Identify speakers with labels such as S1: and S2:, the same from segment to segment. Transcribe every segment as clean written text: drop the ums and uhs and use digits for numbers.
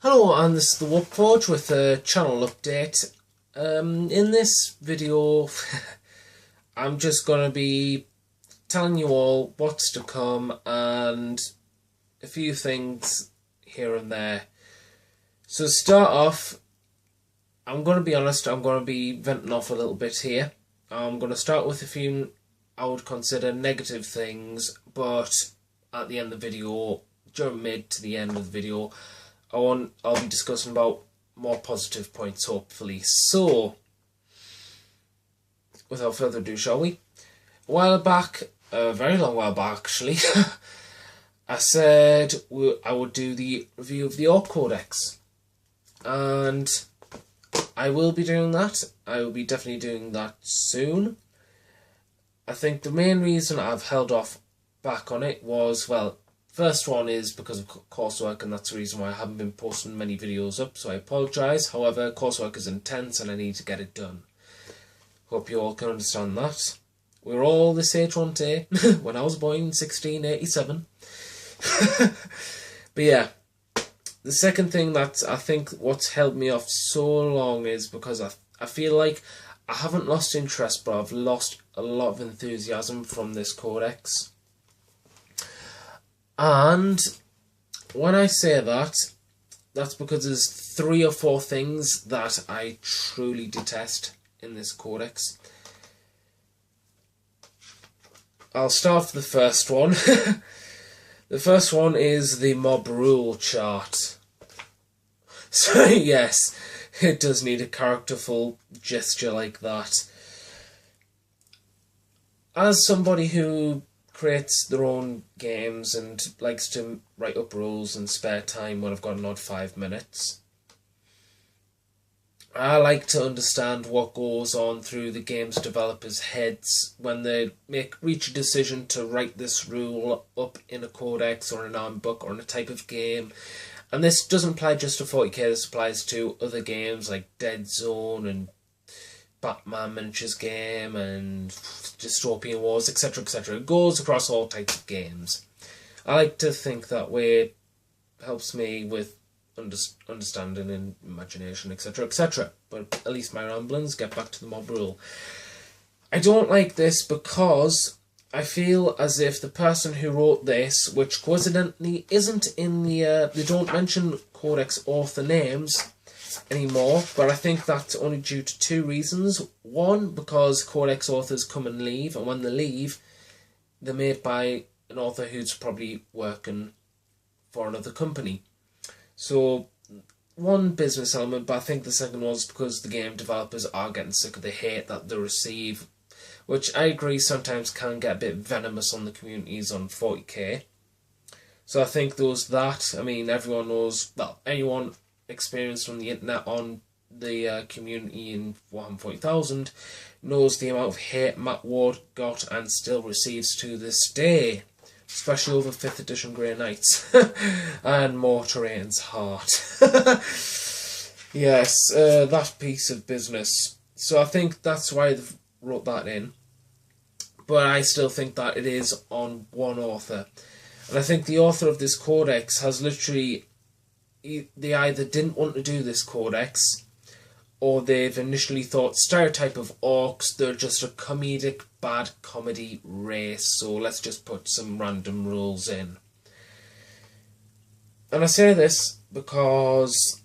S1: Hello, and this is the Warpforge with a channel update. In this video, I'm just going to be telling you all what's to come and a few things here and there. So to start off, I'm going to be honest, I'm going to be venting off a little bit here. I'm going to start with a few I would consider negative things, but at the end of the video, during mid to the end of the video, I'll be discussing about more positive points, hopefully. So, without further ado, shall we? A while back, a very long while back actually, I said I would do the review of the Orc Codex. And I will be doing that. I will be definitely doing that soon. I think the main reason I've held off back on it was, well, first one is because of coursework, and that's the reason why I haven't been posting many videos up, so I apologise. However, coursework is intense and I need to get it done. Hope you all can understand that. We're all this age one day, when I was born in 1687. But yeah, the second thing that I think what's held me off so long is because I feel like I haven't lost interest, but I've lost a lot of enthusiasm from this codex. And when I say that, that's because there's 3 or 4 things that I truly detest in this codex. I'll start with the first one. The first one is the mob rule chart. So yes, it does need a characterful gesture like that. As somebody who creates their own games and likes to write up rules in spare time when I've got an odd 5 minutes, I like to understand what goes on through the game's developers' heads when they reach a decision to write this rule up in a codex or an ARM book or in a type of game. And this doesn't apply just to 40k, this applies to other games like Dead Zone and Batman Miniatures Game and Dystopian Wars, etc, etc. It goes across all types of games. I like to think that way. It helps me with understanding and imagination, etc, etc. But at least my ramblings, get back to the mob rule. I don't like this because I feel as if the person who wrote this, which coincidentally isn't in the, they don't mention codex author names anymore, but I think that's only due to 2 reasons. One, because codex authors come and leave, and when they leave, they're made by an author who's probably working for another company. So, one business element, but I think the second was because the game developers are getting sick of the hate that they receive, which I agree sometimes can get a bit venomous on the communities on 40k. So I think there was that. I mean, everyone knows, well, anyone experienced on the internet on the community in Warhammer 40,000 knows the amount of hate Matt Ward got and still receives to this day, especially over 5th edition Grey Knights and Mortarain's Heart. Yes, that piece of business. So I think that's why they've wrote that in, but I still think that it is on one author, and I think the author of this codex has literally, they either didn't want to do this codex, or they've initially thought stereotype of orcs, they're just a comedic bad comedy race, so let's just put some random rules in. And I say this because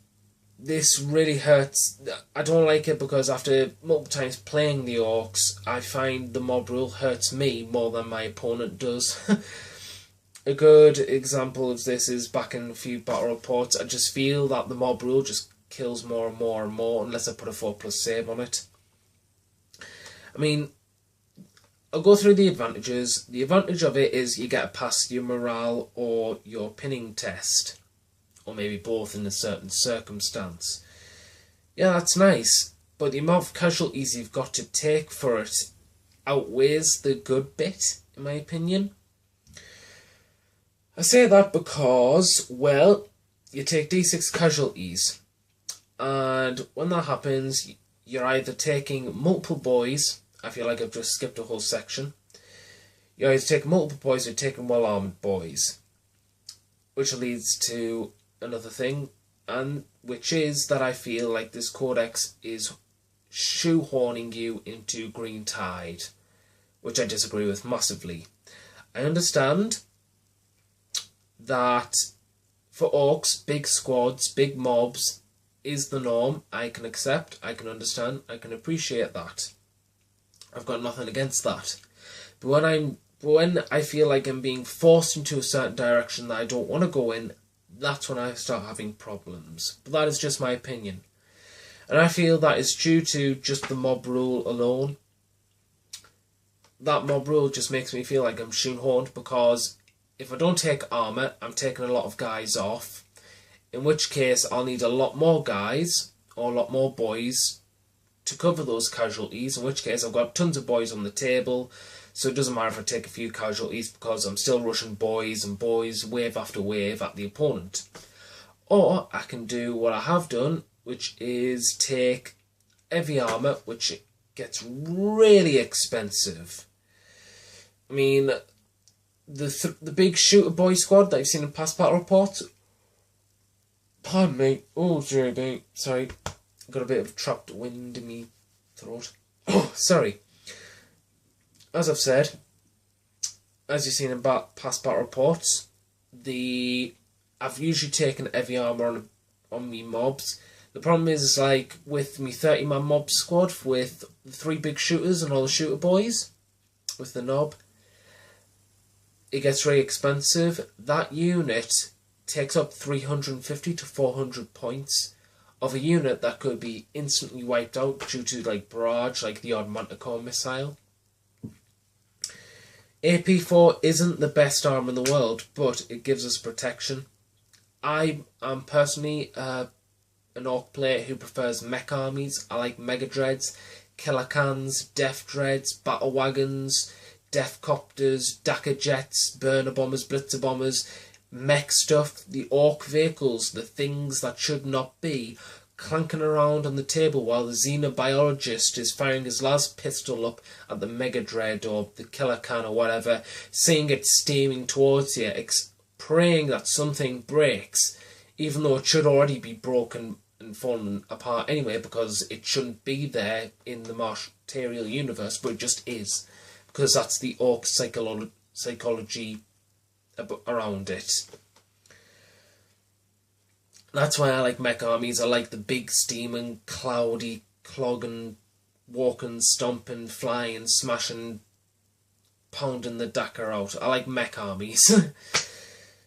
S1: this really hurts. I don't like it because after multiple times playing the orcs, I find the mob rule hurts me more than my opponent does. A good example of this is back in a few battle reports. I just feel that the mob rule just kills more and more and more unless I put a 4+ save on it. I mean, I'll go through the advantages. The advantage of it is you get to pass your morale or your pinning test, or maybe both in a certain circumstance. Yeah, that's nice, but the amount of casualties you've got to take for it outweighs the good bit, in my opinion. I say that because, well, you take d6 casualties, and when that happens, you're either taking multiple boys. I feel like I've just skipped a whole section. You either take multiple boys or you're taking well-armoured boys, which leads to another thing. and which is that I feel like this codex is shoehorning you into Green Tide, which I disagree with massively. I understand that for orcs, big squads, big mobs is the norm. I can accept, I can understand, I can appreciate that. I've got nothing against that. But when I feel like I'm being forced into a certain direction that I don't want to go in, that's when I start having problems. But that is just my opinion. And I feel that is due to just the mob rule alone. That mob rule just makes me feel like I'm shoehorned, because if I don't take armour, I'm taking a lot of guys off. In which case, I'll need a lot more guys, or a lot more boys, to cover those casualties. In which case, I've got tons of boys on the table. So it doesn't matter if I take a few casualties, because I'm still rushing boys and boys, wave after wave, at the opponent. Or I can do what I have done, which is take heavy armour, which gets really expensive. I mean, the big shooter boy squad that you've seen in past battle reports. Pardon me. Oh, JB. Sorry. Got a bit of trapped wind in me throat. Oh, sorry. As I've said, as you've seen in past battle reports, I've usually taken heavy armour on me mobs. The problem is like, with me 30-man mob squad, with the 3 big shooters and all the shooter boys, with the knob, it gets really expensive. That unit takes up 350 to 400 points of a unit that could be instantly wiped out due to like barrage, like the odd Manticore missile. AP4 isn't the best arm in the world, but it gives us protection. I am personally an orc player who prefers mech armies. I like Mega Dreads, Killer Cans, Def Dreads, Battle Wagons, Def Copters, Dakka Jets, Burner Bombers, Blitzer Bombers, mech stuff, the orc vehicles, the things that should not be, clanking around on the table while the xenobiologist is firing his last pistol up at the Mega Dread or the Killer Can or whatever, seeing it steaming towards you, praying that something breaks, even though it should already be broken and fallen apart anyway, because it shouldn't be there in the material universe, but it just is, because that's the orc psychology around it. That's why I like mech armies. I like the big steaming, cloudy, clogging, walking, stomping, flying, smashing, pounding the Dakka out. I like mech armies.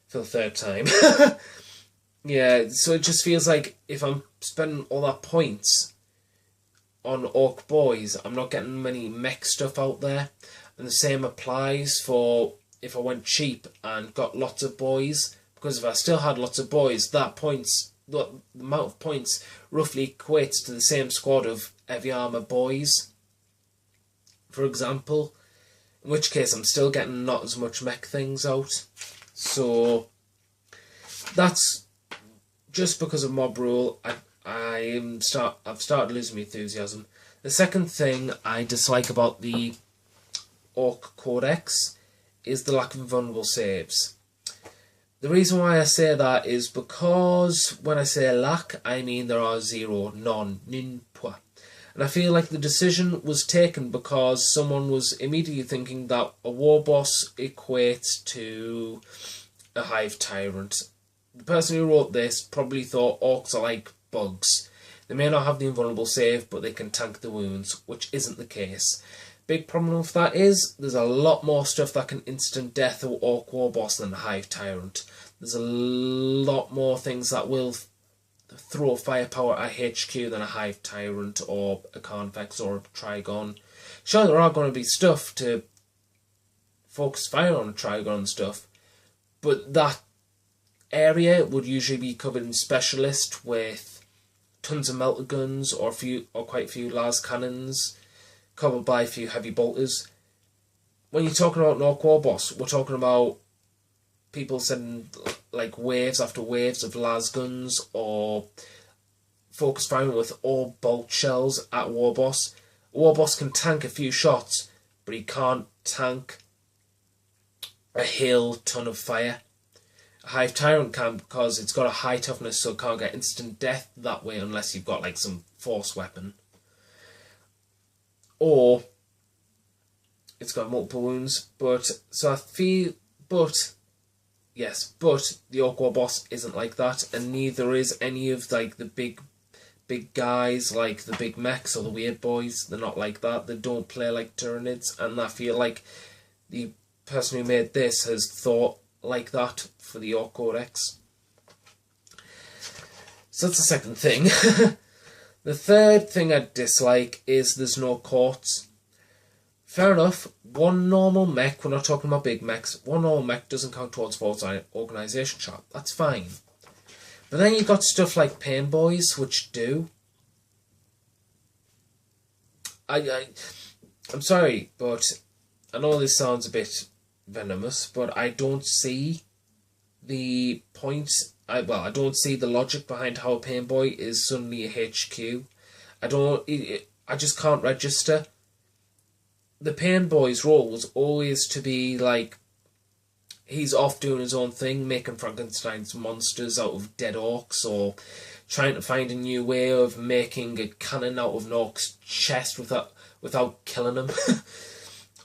S1: For the 3rd time. Yeah, so it just feels like if I'm spending all that points on orc boys, I'm not getting many mech stuff out there. And the same applies for if I went cheap and got lots of boys. Because if I still had lots of boys, the amount of points roughly equates to the same squad of heavy armour boys, for example. In which case I'm still getting not as much mech things out. So that's just because of mob rule. I've started losing my enthusiasm. The second thing I dislike about the Orc Codex is the lack of invulnerable saves. The reason why I say that is because when I say lack, I mean there are 0, none, nin, point. And I feel like the decision was taken because someone was immediately thinking that a war boss equates to a hive tyrant. The person who wrote this probably thought orcs are like bugs. They may not have the invulnerable save, but they can tank the wounds, which isn't the case. Big problem with that is there's a lot more stuff that can instant death an orc war boss than a hive tyrant. There's a lot more things that will throw firepower at HQ than a hive tyrant or a convex or a trigon. Sure, there are going to be stuff to focus fire on a trigon and stuff, but that area would usually be covered in specialist with tons of melter guns or quite a few las cannons, covered by a few heavy bolters. When you're talking about an orc war boss, we're talking about people sending like waves after waves of las guns or focus firing with all bolt shells at war boss. A war boss can tank a few shots, but he can't tank a ton of fire. Hive Tyrant can, because it's got a high toughness, so it can't get instant death that way unless you've got like some force weapon. Or it's got multiple wounds, but so I feel, but the Orc War boss isn't like that, and neither is any of like the big guys like the big mechs or the weird boys. They're not like that. They don't play like Tyranids, and I feel like the person who made this has thought like that for the Orc Codex. So that's the second thing. The third thing I dislike is there's no courts. Fair enough, one normal mech, we're not talking about big mechs, one normal mech doesn't count towards Force Organisation chart. That's fine. But then you've got stuff like Pain Boys, which do. I'm sorry, but I know this sounds a bit venomous, but I don't see the point. I don't see the logic behind how a Pain Boy is suddenly a HQ. I just can't register. The Pain Boy's role was always to be like, he's off doing his own thing, making Frankenstein's monsters out of dead orcs, or trying to find a new way of making a cannon out of an orc's chest without killing him.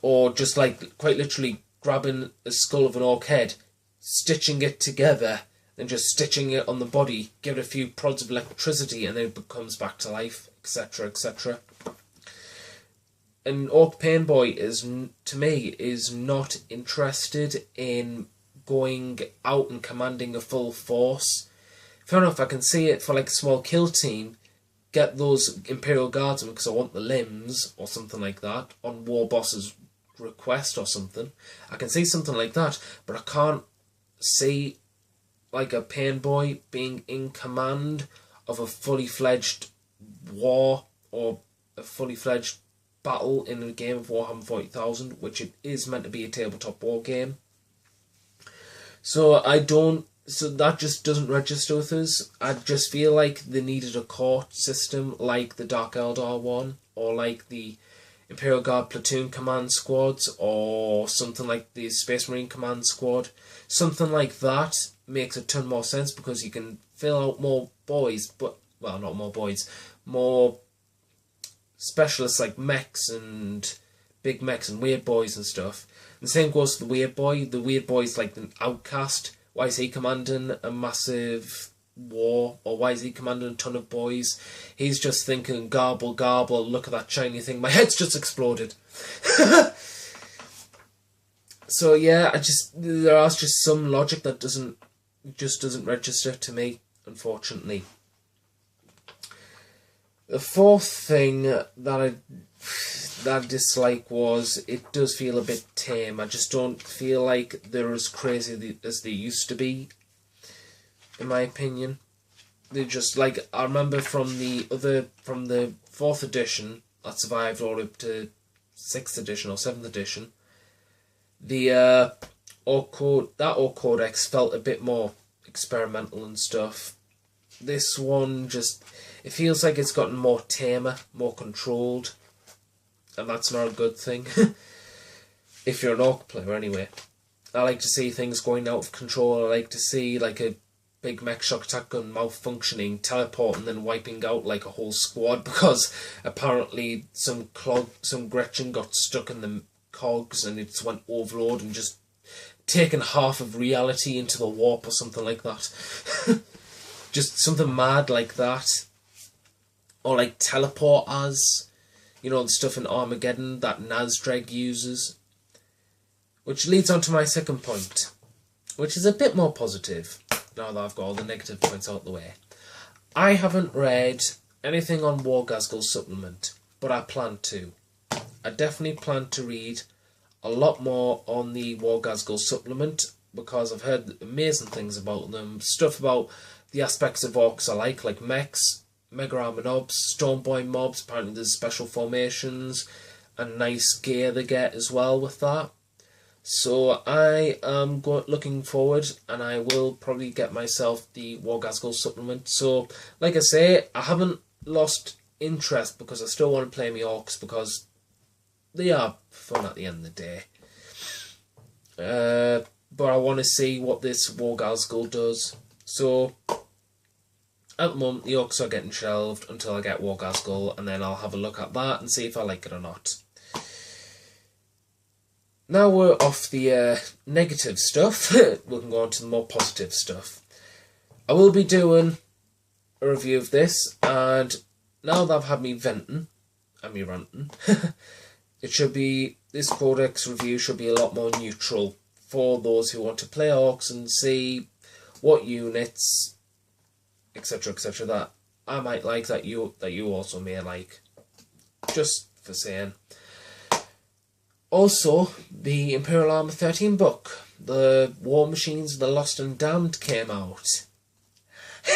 S1: Or just like quite literally grabbing a skull of an orc head, stitching it together, and just stitching it on the body, give it a few prods of electricity, and then it comes back to life, etc., etc. An Orc Pain Boy is not interested in going out and commanding a full force. Fair enough, I can see it for like a small kill team, get those Imperial Guardsmen because I want the limbs or something like that on War Boss's request or something. I can see something like that, but I can't see like a Pain Boy being in command of a fully fledged war or a fully fledged battle in a game of Warhammer 40,000, which it is meant to be a tabletop war game. So that just doesn't register with us. I just feel like they needed a court system like the Dark Eldar one, or like the Imperial Guard platoon command squads, or something like the Space Marine command squad. Something like that makes a ton more sense, because you can fill out more boys, not more boys, more specialists like mechs and big mechs and weird boys and stuff. And the same goes to the weird boy. The weird boy's like an outcast. Why is he commanding a massive war? Or why is he commanding a ton of boys? He's just thinking, garble, garble, look at that shiny thing. My head's just exploded. So yeah, there is just some logic that doesn't register to me, unfortunately. The fourth thing that I dislike was it does feel a bit tame. I just don't feel like they're as crazy as they used to be, in my opinion. They're just like, I remember from the 4th edition that survived all up to 6th edition or 7th edition, the Orc Codex felt a bit more experimental and stuff. This one it feels like it's gotten more tamer, more controlled, and that's not a good thing. If you're an Orc player, anyway. I like to see things going out of control. I like to see like a big mech shock attack gun malfunctioning, teleporting, then wiping out like a whole squad because apparently some Gretchen got stuck in the cogs and it just went overload and just taken half of reality into the warp or something like that. Just something mad like that. Or like teleporters, the stuff in Armageddon that Nazdreg uses. Which leads on to my second point, which is a bit more positive, now that I've got all the negative points out of the way. I haven't read anything on Wargasgul's supplement, but I plan to. I definitely plan to read a lot more on the Wargasgul supplement, because I've heard amazing things about them. Stuff about the aspects of orcs I like mechs, Mega Armor mobs, Stormboy mobs. Apparently there's special formations and nice gear they get as well with that. So I am looking forward, and I will probably get myself the Wargasgul supplement. So, like I say, I haven't lost interest because I still want to play my orcs, because they are fun at the end of the day. but I want to see what this Wargalskull does. So at the moment, the orcs are getting shelved until I get Wargalskull, and then I'll have a look at that and see if I like it or not. Now we're off the negative stuff, we can go on to the more positive stuff. I will be doing a review of this, and now that I've had me venting and me ranting, this codex review should be a lot more neutral for those who want to play orcs and see what units, etc., etc., that I might like, that you also may like. Just for saying. Also, the Imperial Armor 13 book, the War Machines of the Lost and Damned, came out.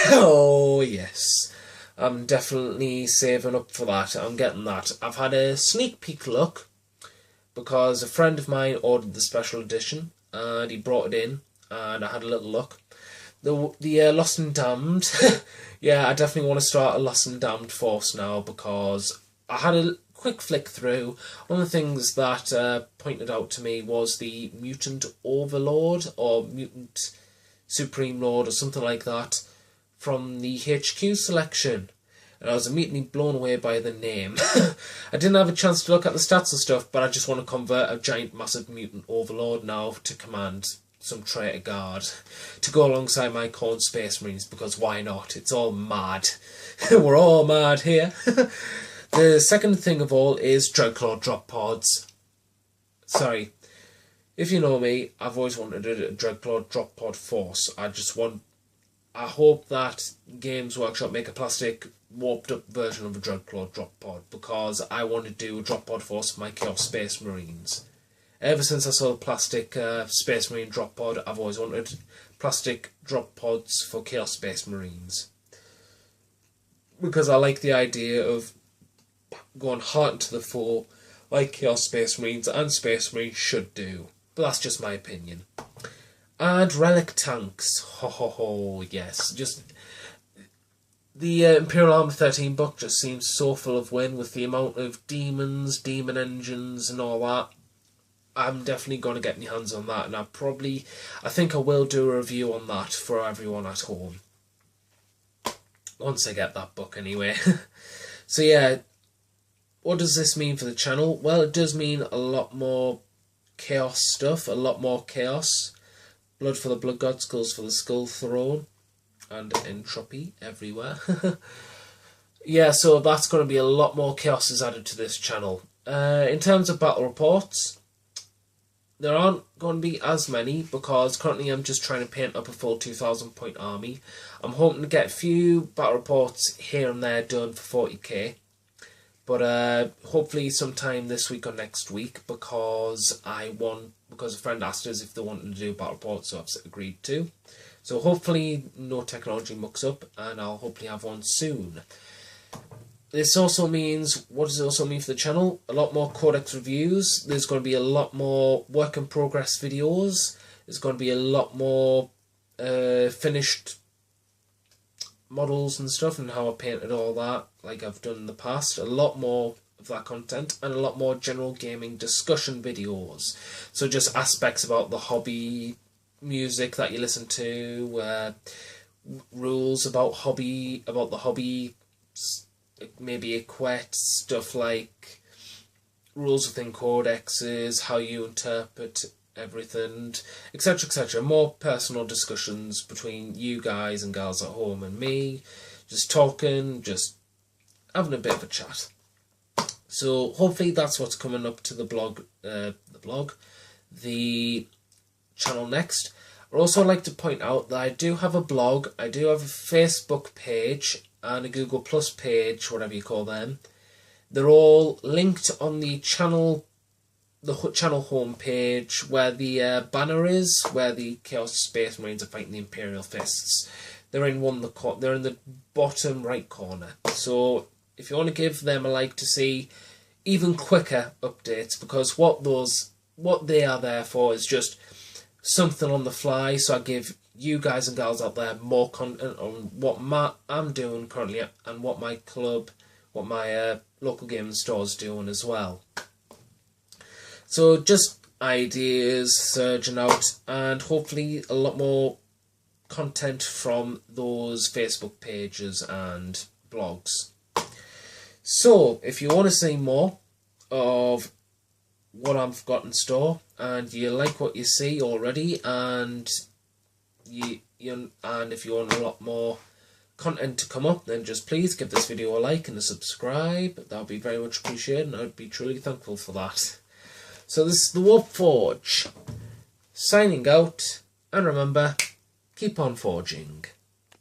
S1: Oh yes, I'm definitely saving up for that. I'm getting that. I've had a sneak peek look because a friend of mine ordered the special edition and he brought it in, and I had a little look. The Lost and Damned, yeah, I definitely want to start a Lost and Damned force now, because I had a quick flick through. One of the things that pointed out to me was the Mutant Overlord, or Mutant Supreme Lord, or something like that, from the HQ selection. And I was immediately blown away by the name. I didn't have a chance to look at the stats and stuff, but I just want to convert a giant, massive Mutant Overlord now to command some traitor guard to go alongside my Corn Space Marines, because why not? It's all mad. We're all mad here. The second thing of all is Dreadclaw drop pods. Sorry, if you know me, I've always wanted a Dreadclaw drop pod force. I hope that Games Workshop make a plastic warped up version of a Dreadclaw drop pod, because I want to do a drop pod force for my Chaos Space Marines. Ever since I saw the plastic Space Marine drop pod, I've always wanted plastic drop pods for Chaos Space Marines, because I like the idea of going hard into the foe like Chaos Space Marines and Space Marines should do. But that's just my opinion. And relic tanks. Ho ho ho, yes. Just the Imperial Armor 13 book just seems so full of win with the amount of demons, demon engines and all that. I'm definitely going to get my hands on that, and I think I will do a review on that for everyone at home. Once I get that book anyway. So yeah, what does this mean for the channel? Well, it does mean a lot more chaos stuff, a lot more chaos. Blood for the Blood God, Skulls for the Skull Throne, and entropy everywhere. Yeah, so that's going to be a lot more chaos is added to this channel. In terms of battle reports, there aren't going to be as many, because currently I'm just trying to paint up a full 2,000 point army. I'm hoping to get a few battle reports here and there done for 40k. But hopefully sometime this week or next week, because a friend asked us if they wanted to do battle reports, so I've agreed to. So hopefully no technology mucks up, and I'll hopefully have one soon. This also means, what does it also mean for the channel? A lot more codex reviews. There's going to be a lot more work in progress videos. There's going to be a lot more finished models and stuff, and how I painted all that, like I've done in the past. A lot more of that content, and a lot more general gaming discussion videos. So just aspects about the hobby, music that you listen to, rules about the hobby, maybe equate stuff like rules within codexes, how you interpret everything, etc., etc. More personal discussions between you guys and gals at home and me, just talking, just having a bit of a chat. So hopefully that's what's coming up to the channel next. I'd also like to point out that I do have a blog, I do have a Facebook page and a Google Plus page, whatever you call them. They're all linked on the channel homepage, where the banner is, where the Chaos Space Marines are fighting the Imperial Fists. They're in they're in the bottom right corner. So if you want to give them a like to see even quicker updates, because what they are there for is just something on the fly. So I give you guys and gals out there more content on what I'm doing currently, and what my club, what my local gaming store is doing as well. So just ideas surging out, and hopefully a lot more content from those Facebook pages and blogs. So if you want to see more of what I've got in store, and you like what you see already, and and if you want a lot more content to come up, then just please give this video a like and a subscribe. That would be very much appreciated, and I would be truly thankful for that. So this is the Warp Forge, signing out, and remember, keep on forging.